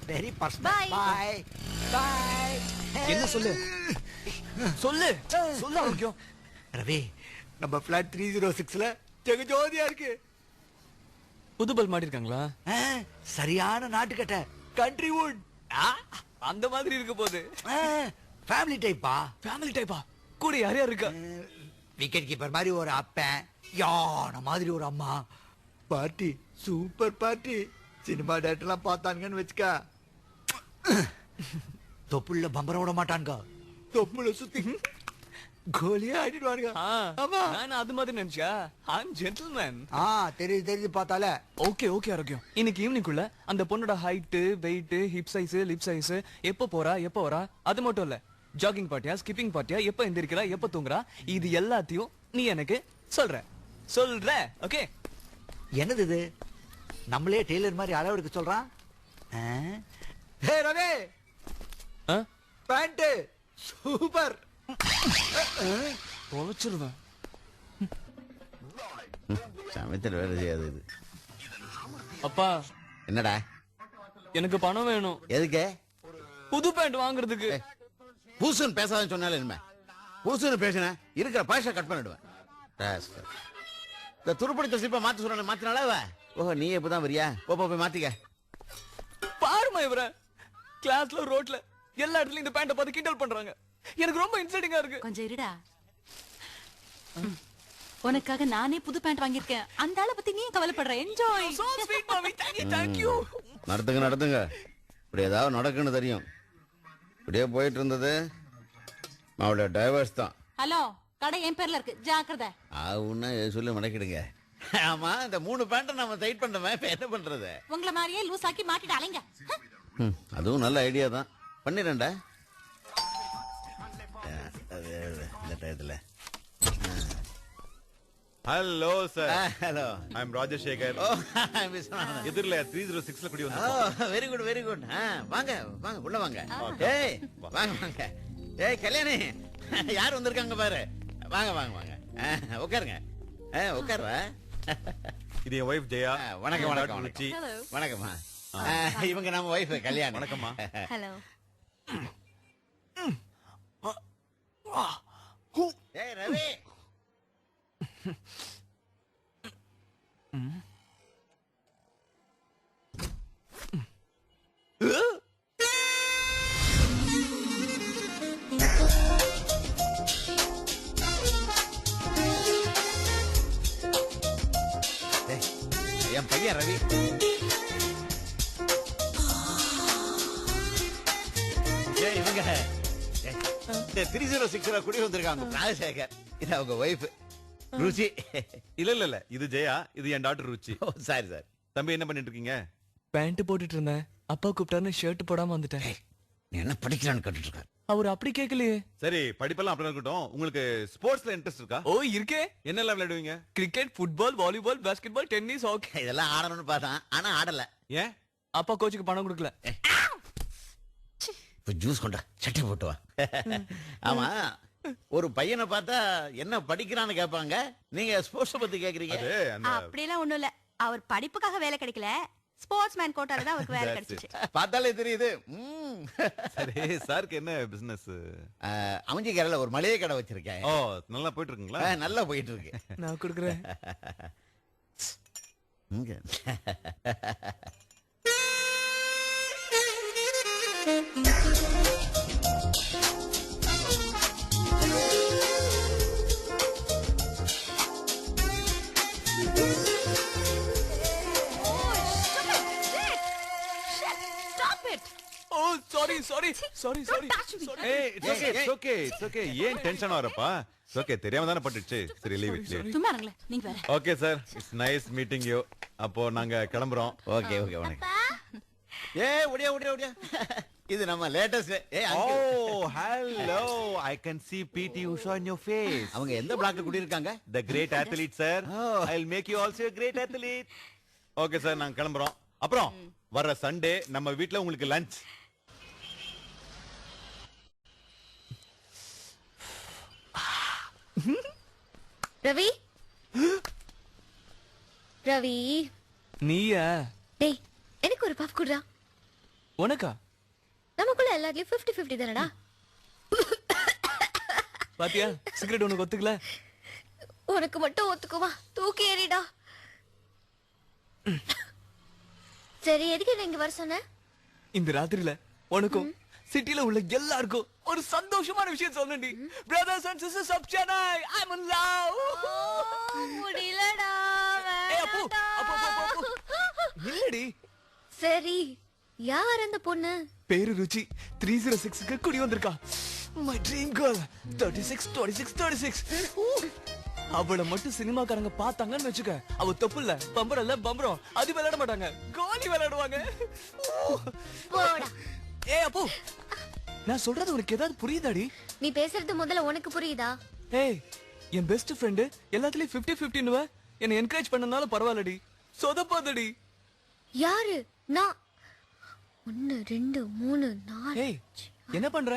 Very personal. By by. என்ன சொல்லு சொல்லு சொல்லு ஆரோக்கியம். ரவி, நம்ம பிளாட் 306ல ஜெகஜோதியா இருக்கு. புது பல் மாட்டிருக்காங்களா? சரியான நாட்டுக்கட்ட கண்ட்ரி வுட். அந்த மாதிரி இருக்க போகுது. ஃபேமிலி டைப்பா. ஃபேமிலி டைப்பா? கூட யார் யார் இருக்கா? விக்கெட் கீப்பர் மாதிரி ஒரு அப்பன், யானை மாதிரி ஒரு அம்மா. Party super party. சினிமா டேரக்டர்லாம் பார்த்தானுங்கன்னு வச்சுக்க, தொப்புள்ள பம்பரம் விட மாட்டானுங்க. தொப்புள்ள சுத்தி கோலியா ஆடிடுவானுங்க. ஆமா, நான் அது மாதிரி நினைச்சா ஐம் ஜென்டில்மேன். தெரியுது பார்த்தால. ஓகே ஓகே ஆரோக்கியம். இன்னைக்கு ஈவினிங்குள்ள அந்த பொண்ணோட height, weight, hip size, lip size, எப்ப போறா எப்ப வரா, அது மட்டும் இல்ல ஜாகிங் பார்ட்டியா ஸ்கிப்பிங் பார்ட்டியா, எப்ப எந்திரிக்கிறா எப்ப தூங்குறா, இது எல்லாத்தையும் நீ எனக்கு சொல்ற. ஓகே? என்னது இது? நம்மளே டெய்லர் மாதிரி அளவு எடுக்க சொல்றான். ஹே ரவி, பேண்ட் சூப்பர். தொலைச்சிருவேன். சமயத்தில் வேலை செய்யாது இது. அப்பா, என்னடா? எனக்கு பணம் வேணும். எதுக்கு? புது பேண்ட் வாங்குறதுக்கு. பூசுன்னு பேசாதன்னு சொன்னாலே என்ன? பூசுன்னு பேசின இருக்கிற பாஷா கட் பண்ணிடுவேன். இந்த துருப்படி சிப்பா மாத்த சொல்ற மாத்தினால. ஓஹோ, நீ எப்பதான் வரியா? போய் மாத்திக்க. பாருமா இவர கிளாஸ்ல ரோட்ல எல்லா இடத்துலயும் இந்த பேண்ட பார்த்து கிண்டல் பண்றாங்க. எனக்கு ரொம்ப இன்சல்ட்டிங்கா இருக்கு. கொஞ்சம் இருடா. உனக்காக நானே புது பேண்ட் வாங்கியிருக்கேன். அந்த ஆளை பத்தி நீ கவலைப்படுற. Enjoy. So sweet mommy. Thank you. நடத்துங்க. இப்படி ஏதாவது நடக்குன்னு தெரியும். இப்படியே போயிட்டு இருந்தது அவளோட டைவர்ஸ் தான். ஹலோ, கடை என் பேர்ல இருக்கு, ஜாக்கிரதை. ஆவுன்னா சொல்லி மடக்கிடுங்க. ஆமா, இந்த 3 பேண்ட நம்ம டைட் பண்ணோமே, இப்ப என்ன பண்றது? உங்களை மாதிரியே லூஸ் ஆக்கி மாட்டிட்டு அலைங்க. அதுவும் நல்ல ஐடியா தான். பண்ணிடுறேன்டா இந்த டயத்துல. Hello sir. ஹலோ, ஐ அம் ராஜசேகர். எதிரில 306ல குடி வந்தோம். Very good. வாங்க உள்ள வாங்க. ஏய் வாங்க. ஏய் கல்யாணி, யார் வந்திருக்காங்க பாரு. வாங்க. உட்காருங்க. உட்கார்ற. இது என் வைஃப் ஜெயா. வணக்கம். ருச்சி. வணக்கம்மா. இவங்க நம்ம வைஃப் கல்யாணி. வணக்கம்மா. ஹலோ. ஏய் ரவி. என் பையன் ரவி. இவங்க 306 குடி வந்திருக்காங்க. ராஜசேகர், இது அவங்க வைஃப் ருச்சி. இல்ல இது ஜெயா, இது என் டாக்டர் ருச்சி. Sorry sir. தம்பி, என்ன பண்ணிட்டு இருக்கீங்க? பேண்ட் போட்டுட்டு இருந்தேன். அப்பா கூப்பிட்டாருன்னு ஷர்ட் போடாம வந்துட்டேன். நீ என்ன படிக்கலான்னு கேட்டுட்டு இருக்காரு. அவர் அப்படி கேட்கலையே. சரி, படிப்பெல்லாம் அப்படி இருக்கட்டும். உங்களுக்கு ஸ்போர்ட்ஸ்ல இன்ட்ரெஸ்ட் இருக்கா? ஓ, இருக்கே. என்னெல்லாம் விளையாடுவீங்க? Cricket, football, volleyball, basketball, tennis, hockey. இதெல்லாம் ஆடணும்னு பார்த்தான், ஆனா ஆடல. ஏன்? அப்பா கோச்சுக்கு பணம் கொடுக்கல. ஜூஸ் கொண்டா, சட்டை போட்டு வா. ஆமா, ஒரு பையனை பார்த்தா என்ன படிக்கிறான்னு கேட்பாங்க. நீங்க ஸ்போர்ட்ஸ் பத்தி கேக்குறீங்க. அப்படியெல்லாம் ஒண்ணும் இல்ல. அவர் படிப்புக்காக வேலை கிடைக்கல, ஸ்போர்ட்ஸ் மேன் கோட்டால தான் அவருக்கு வேலை கிடைச்சிச்சு. பார்த்தாலே தெரியுது. சரி, சாருக்கு என்ன பிசினஸ்? அமைஞ்சிக்கரையில ஒரு மளிகை கடை வச்சிருக்கேன். ஓ, நல்லா போயிட்டு இருக்குங்களா? நல்லா போயிட்டு இருக்கு. நான் கொடுக்குறேன். sorry. Hey, it's okay. ஏன் டென்ஷன் ஆறப்பா? ஓகே, தெரியாம தான பட்டுச்சு. சரி, லீவ் இட். சும்மா இருங்களே, நீங்க வேற. Okay sir, it's nice meeting you. அப்போ நாங்க கிளம்புறோம். ஓகே, வணக்கம். ஏய், ஓடியா. இது நம்ம latest. Oh, hello. I can see PT Usha in your face. அவங்க எந்த பிளாக்ல குடி இருக்காங்க? The great athlete, sir. I'll make you also a great athlete. Okay sir, நாங்க கிளம்புறோம். அப்புறம் வர சண்டே நம்ம வீட்ல உங்களுக்கு லஞ்ச். ரவி நீயா? டேய், எனக்கு ஒரு பஃப் குடுடா. உனக்கா? நமக்குள்ள எல்லாத்துலயும் 50-50 தானடா. பாத்தியா சிகரெட் உனக்கு ஒத்துக்கல. உனக்கு மட்டும் ஒத்துக்குமா? தூக்கி ஏறிடா. சரி, எதுக்கு என்ன இங்க வர சொன்ன? இந்த ராத்திரில உனக்கும் சிட்டில உள்ள எல்லாருக்கும் ஒரு சந்தோஷமான விஷயம் சொல்லணும்டி. Brothers and sisters of Chennai, I am in love. முடியலடா. ஏய் அப்பு, அப்பு. இல்லடி. சரி, யார் அந்த பொண்ணு? பேரு ருச்சி 306க்கு குடி வந்திருக்கா. My dream girl 36. அவளை மட்டும் சினிமாக்காரங்க பார்த்தாங்கன்னு வச்சுக்க, அவ தப்பு இல்ல, பம்பரம் அது விளையாட மாட்டாங்க, கோலி விளையாடுவாங்க. போடா. ஏய் அப்பு, நான் சொல்றது உனக்கு ஏதாவது புரியுதாடி? நீ பேசுறது முதல்ல உனக்கு புரியுதா? ஏய், என் பெஸ்ட் ஃப்ரெண்ட் எல்லாத்துலயும் 50-50னுவ என்ன என்கரேஜ் பண்ணனால பரவாயில்லடி, சொதப்பாதடி. யாரு? நான் 1 2 3 4. ஏய், என்ன பண்ற?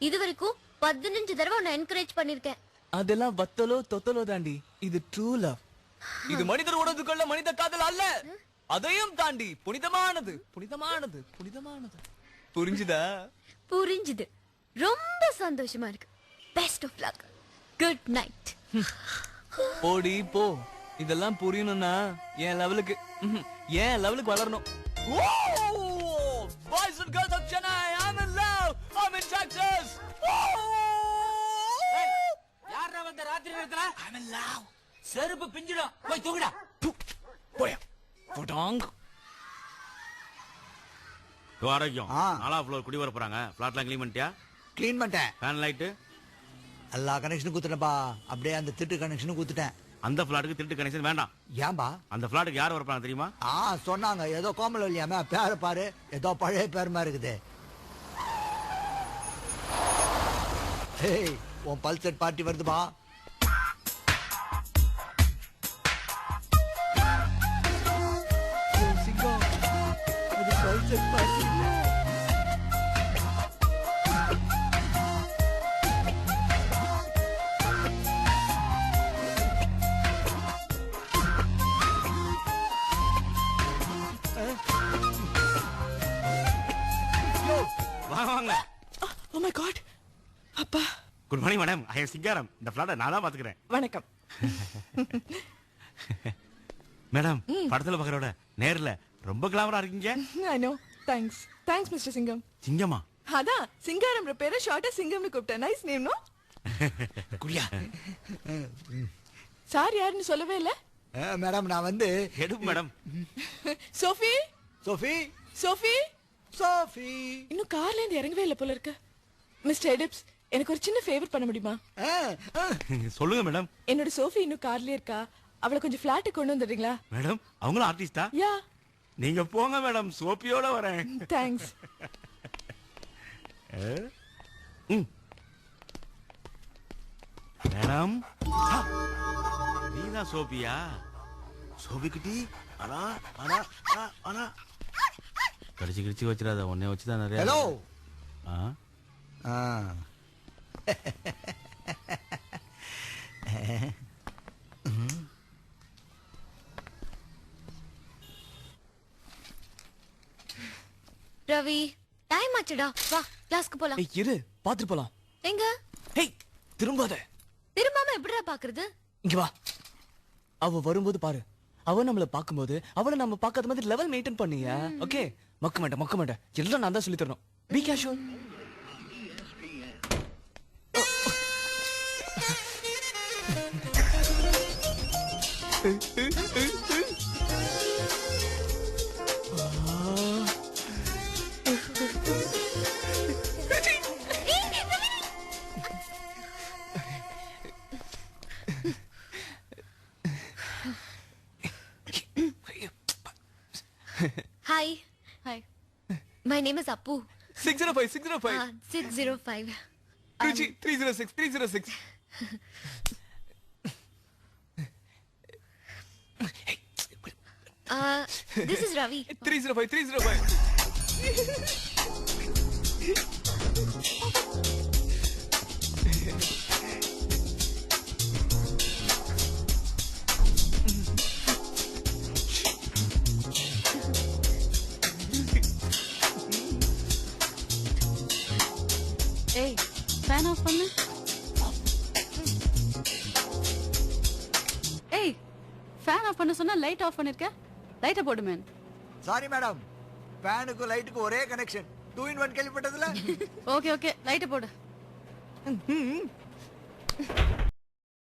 இதுவரைக்கும் 15 தடவை உன்னை என்கரேஜ் பண்ணிருக்கேன். அதெல்லாம் வத்தலோ தொத்தலோ தாண்டி, இது ட்ரூ லவ். இது மனிதர் உணர்ந்துகொள்ள மனித காதல் அல்ல, அதையும் தாண்டி புனிதமானது. புரிஞ்சுதா? புரிஞ்சுது. ரொம்ப சந்தோஷமா இருக்கு. Best of luck. Good night. ஓடி போ. இதெல்லாம் புரியணும்னா என் லெவலுக்கு வளரணும். Boys and girls of Chennai, I'm in love. I'm in Texas. யாரா வந்த ராத்திரி நேரத்துல? I'm in love. செருப்பு பிஞ்சிடும். போய் தூங்குடா. போயா. போடாங். ஆரோக்கியம். ஆ. 4th ஃப்ளோர் குடி வர போறாங்க. ஃபிளாட்லாம் க்ளீன் பண்ணிட்டியா? க்ளீன் பண்ணிட்டேன். ஃபேன் லைட் எல்லா கனெக்ஷனும் குத்துட்டேன்பா. அப்படியே அந்த திட்டு கனெக்ஷனும் குத்துட்டேன். அந்த ஃபிளாட்டுக்கு திருட்டு கனெக்ஷன் வேண்டாம். ஏன்பா? அந்த ஃபிளாட்டுக்கு யார் வர போறாங்க தெரியுமா? சொன்னாங்க ஏதோ கோமல இல்லையாம பேரை பாரு, ஏதோ பழைய பேருமா இருக்குது. ஹேய், உன் பல்சர் பார்ட்டி வருதுபா. சிங்கம், அது பல்சர் பார்ட்டி. வாங்க. Oh my god. அப்பா. Good morning madam. I am Singaram. இந்த ஃபிளாட்டை நான் தான் பாத்துக்கிறேன். வணக்கம். மேடம், படத்துல பாக்குறோட நேர்ல ரொம்ப கிளாமரா இருக்கீங்க. I know. Thanks. Thanks Mr. Singam. சிங்கமா? அதான் சிங்காரம் பேரை ஷார்ட்டா சிங்கம்னு கூப்பிட்டேன். Nice name no? Gudiya. Sir யாருன்னு சொல்லவே இல்ல? மேடம், நான் வந்து எடுப்பு madam. Sophie. Sophie. Sophie. Sophie. இன்னும் கார்ல இருந்து இறங்கவே இல்ல போல இருக்கு. மிஸ்டர் எடிப்ஸ், எனக்கு ஒரு சின்ன ஃபேவர் பண்ண முடியுமா? சொல்லுங்க மேடம். என்னோட சோஃபி இன்னும் கார்லயே இருக்கா. அவளை கொஞ்சம் ஃபிளாட்டுக்கு கொண்டு வந்துடுறீங்களா? மேடம், அவங்களும் ஆர்டிஸ்டா? யா. நீங்க போங்க மேடம், சோப்பியோட வரேன். தேங்க்ஸ். மேடம், நீதான் சோபியா? சோபி குட்டி, அடா அடா அடா அடா. கடிச்சு வச்சிடாத, உன்னை வச்சுதான் நிறைய. ஹலோ. ரவி, டைம் ஆச்சுடா. வா, கிளாஸ்க்கு போலாம். ஏய் இரு, பாத்துட்டு போலாம். எங்க? ஹேய், திரும்பாத. திரும்பாம எப்படிடா பாக்குறது? இங்க வா. அவ வரும்போது பாரு. அவ நம்மள பாக்கும்போது அவளை நம்ம பார்க்காத மாதிரி லெவல் மெயின்டைன் பண்ணியா? ஓகே? மக்க மாட்டேன். எல்லாம் நான் தான் சொல்லி தரணும். Be casual. Hi. Hi. My name is Appu. 605. 605. Ruchi, 306. This is Ravi. 305. ஏய் ஃபேன் ஆஃப் பண்ணு. ஏய் ஃபேன் ஆஃப் பண்ண சொன்னா லைட் ஆஃப் பண்ணிருக்க. லைட்ட போடு மேன். சாரி மேடம், ஃபேனுக்கும் லைட்டுக்கும் ஒரே கனெக்ஷன். 2 in 1 கேள்விப்பட்டதுல. ஓகே ஓகே லைட்ட போடு.